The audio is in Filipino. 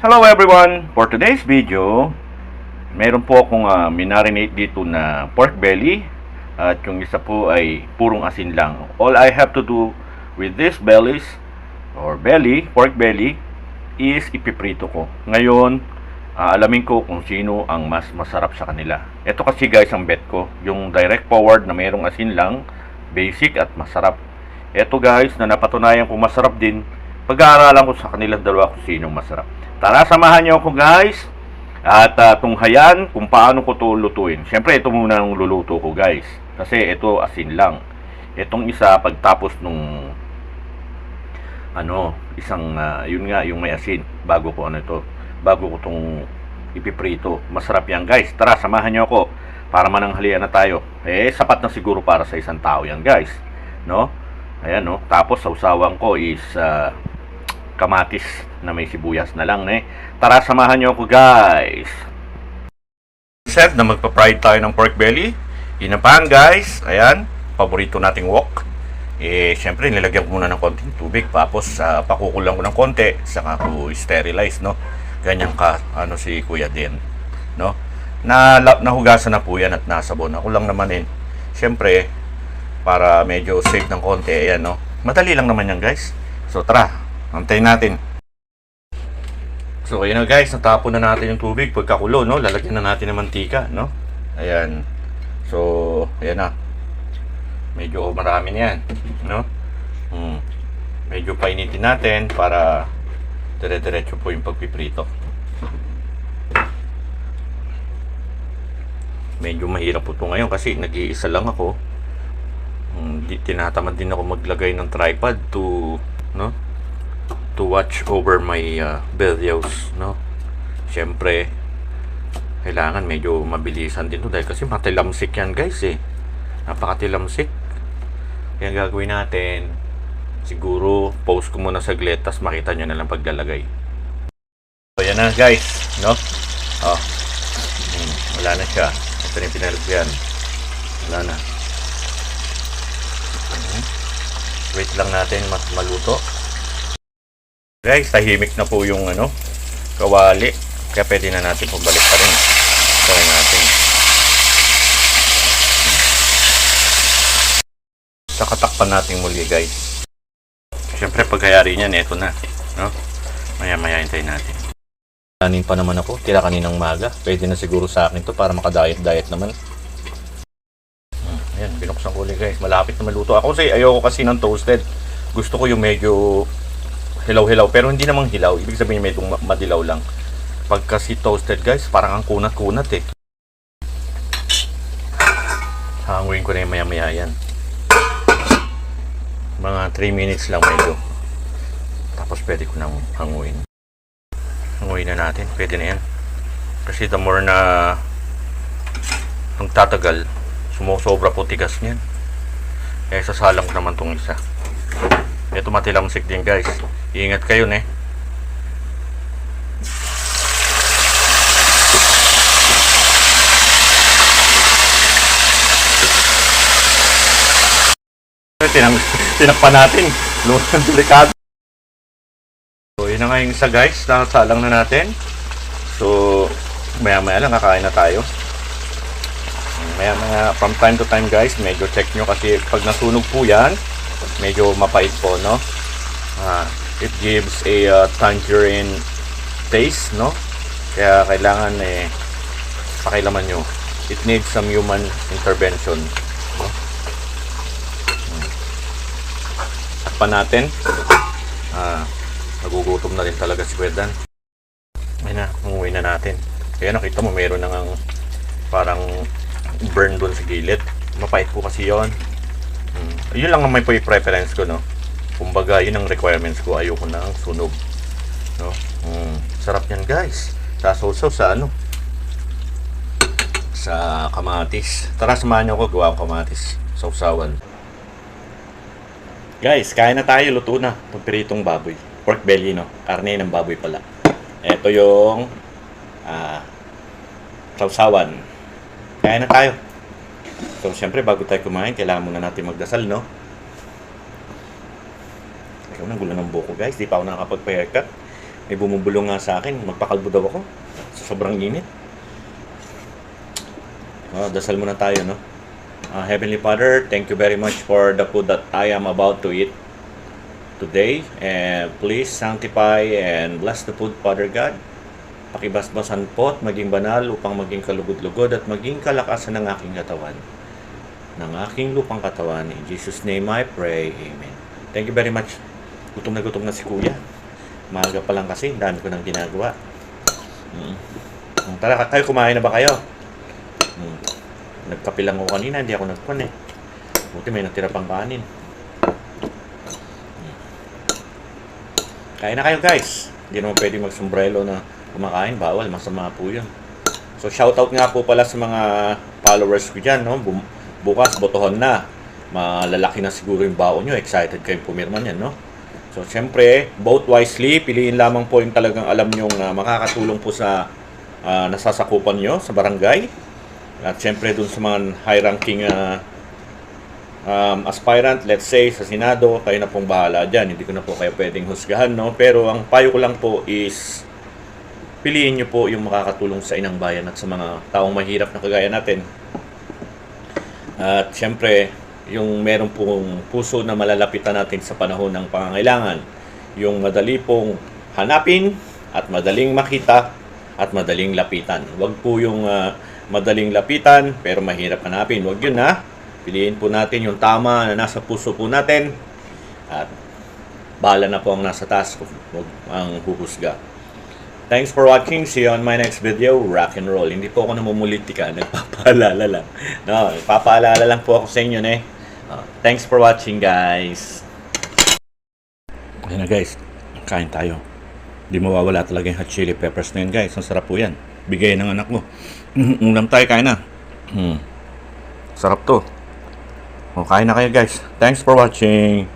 Hello everyone! For today's video, mayroon po akong minarinate dito na pork belly at yung isa po ay purong asin lang. All I have to do with this bellies or pork belly is ipiprito ko. Ngayon, alamin ko kung sino ang mas masarap sa kanila. Ito kasi guys ang bet ko, yung direct forward na mayroong asin lang, basic at masarap. Ito guys na napatunayan kong masarap din, pag-aaralan ko sa kanilang dalawa kung sino masarap. Tara, samahan niyo ako guys at tunghayan kung paano ko ito lutuin. Siyempre ito muna ang luluto ko guys, kasi ito asin lang. Itong isa pagtapos nung isang yun nga yung may asin, bago ko itong ipiprito. Masarap yan guys. Tara, samahan niyo ako para mananghalian na tayo. Sapat na siguro para sa isang tao yan guys, no? Ayan, no? Tapos sausawan ko is kamatis na may sibuyas na lang, Tara, samahan niyo ako guys. Set na magpa-fried tayo ng pork belly. Inapahan guys. Ayan, paborito nating wok. Syempre nilagyan ko muna ng konting tubig, tapos pakukulang ko ng konti, saka ko sterilize, no? Ganyan ka si Kuya din, no? Nahugasan na po yan at nasabon. Ako lang naman syempre para medyo safe ng konti. Ayan, no? Madali lang naman yan guys. So tara, antayin natin. So ayan na guys, natapon na natin yung tubig. Pagkakulo, no? Lalagyan na natin ng mantika, no? Ayan. So ayan na. Medyo marami na yan, no? Medyo painitin natin para dire-diretso po yung pagpiprito. Medyo mahirap po ito ngayon kasi nag-iisa lang ako. Tinatamad din ako maglagay ng tripod to watch over my videos, no? Siyempre kailangan medyo mabilisan din to dahil kasi matilamsik yan guys, napakatilamsik. Kaya gagawin natin, siguro pause ko muna saglit, tas makita nyo na lang paglalagay. So yan na guys, no? Wala na siya. Ito na yung pinalagyan. Wala na. Wait lang natin maluto. Guys, tahimik na po yung kawali. Kaya pwede na natin pumalik pa rin. Try natin. Sakatakpan natin muli guys. Siyempre pagkayari niyan, eto na, no? Maya hintayin natin. Kanin pa naman ako, tira kaninang maga. Pwede na siguro sa akin to para makadiet naman. Ayan, binuksan ko ulit guys. Malapit na maluto. Ako ayoko kasi ng toasted. Gusto ko yung medyo hilaw-hilaw, pero hindi namang hilaw. Ibig sabihin medyo madilaw lang. Pag kasi toasted guys, parang ang kunat-kunat Hanguin ko na yung maya-maya yan. Mga 3 minutes lang medyo. Tapos pwede ko nang hanguin. Hanguin na natin. Pwede na yan. Kasi the more na tatagal, sumusobra po tigas niyan. Sasalang ko naman tong isa. Ito matilamsik din guys. Ingat kayo Tinakpan natin. Lutang delikado. So yun na nga yung isa guys. Nakasalang na natin. So maya lang kakain na tayo. Maya from time to time guys, medyo check nyo kasi pag nasunog po yan, medyo mapait po, no? It gives a tangerine taste, no? Kaya kailangan pakilaman nyo. It needs some human intervention, no? Takpan natin. Nagugutom na rin talaga si Kwedan. Ayun na, umuwi na natin. Kaya nakita mo meron na ngang parang burn doon sa gilid. Mapait po kasi yon. Yun lang ang may preference ko, no? Kumbaga, yun ang requirements ko. Ayoko na ang sunog, no? Sarap yan guys. Sasaw-saw sa kamatis. Tara, samahan nyo ako gawa ang kamatis. Sausawan. Guys, kain na tayo. Luto na. Pagpiritong baboy. Pork belly, no? Karne ng baboy pala. Ito yung sausawan. Kain na tayo. So, siyempre, bago tayo kumain, kailangan muna natin magdasal, no? Ikaw na, gulo ng buko, guys. Di pa ako nakakapag-haircut. May bumubulong nga sa akin. Magpakalbo daw ako. Sa sobrang init. Dasal muna tayo, no? Heavenly Father, thank you very much for the food that I am about to eat today. And please sanctify and bless the food, Father God. Pakibasbasan po at maging banal upang maging kalugod-lugod at maging kalakasan ng aking katawan. Ng aking lupang katawan. In Jesus' name I pray. Amen. Thank you very much. Gutom na si Kuya. Maaga pa lang kasi, dami ko nang ginagawa. Tara, kayo kumain na ba kayo? Nagkape lang ako kanina, hindi ako nagpun eh. Buti may natira pang kanin. Kain na kayo guys. Hindi naman pwede magsombrelo na kumakain, bawal, masama po yun. So shoutout nga po pala sa mga followers ko dyan, no? Bukas, botohan na. Malalaki na siguro yung baon nyo. Excited kayong pumirma niyan, no? So, syempre, vote wisely. Piliin lamang po yung talagang alam nyong makakatulong po sa nasasakupan nyo sa barangay. At syempre, dun sa mga high-ranking aspirant, let's say, sa Senado, kayo na pong bahala dyan. Hindi ko na po kayo pwedeng husgahan, no? Pero ang payo ko lang po is piliin nyo po yung makakatulong sa inang bayan at sa mga taong mahirap na kagaya natin. At syempre, yung meron pong puso na malalapitan natin sa panahon ng pangangailangan. Yung madali pong hanapin at madaling makita at madaling lapitan. Huwag po yung madaling lapitan pero mahirap hanapin. Huwag yun ha. Piliin po natin yung tama na nasa puso po natin at bahala na po ang nasa taas. Huwag ang huhusga. Thanks for watching. See you on my next video. Rock and roll. Hindi po ako namumulitika. Nagpapaalala lang. No, nagpapaalala lang po ako sa inyo, eh. Thanks for watching, guys. Ayan na, guys. Kain tayo. Hindi mawawala talaga yung hot chili peppers na yun, guys. Ang sarap po yan. Bigay ng anak mo. Ulam tayo, kain na. Sarap to. Kain na kayo, guys. Thanks for watching.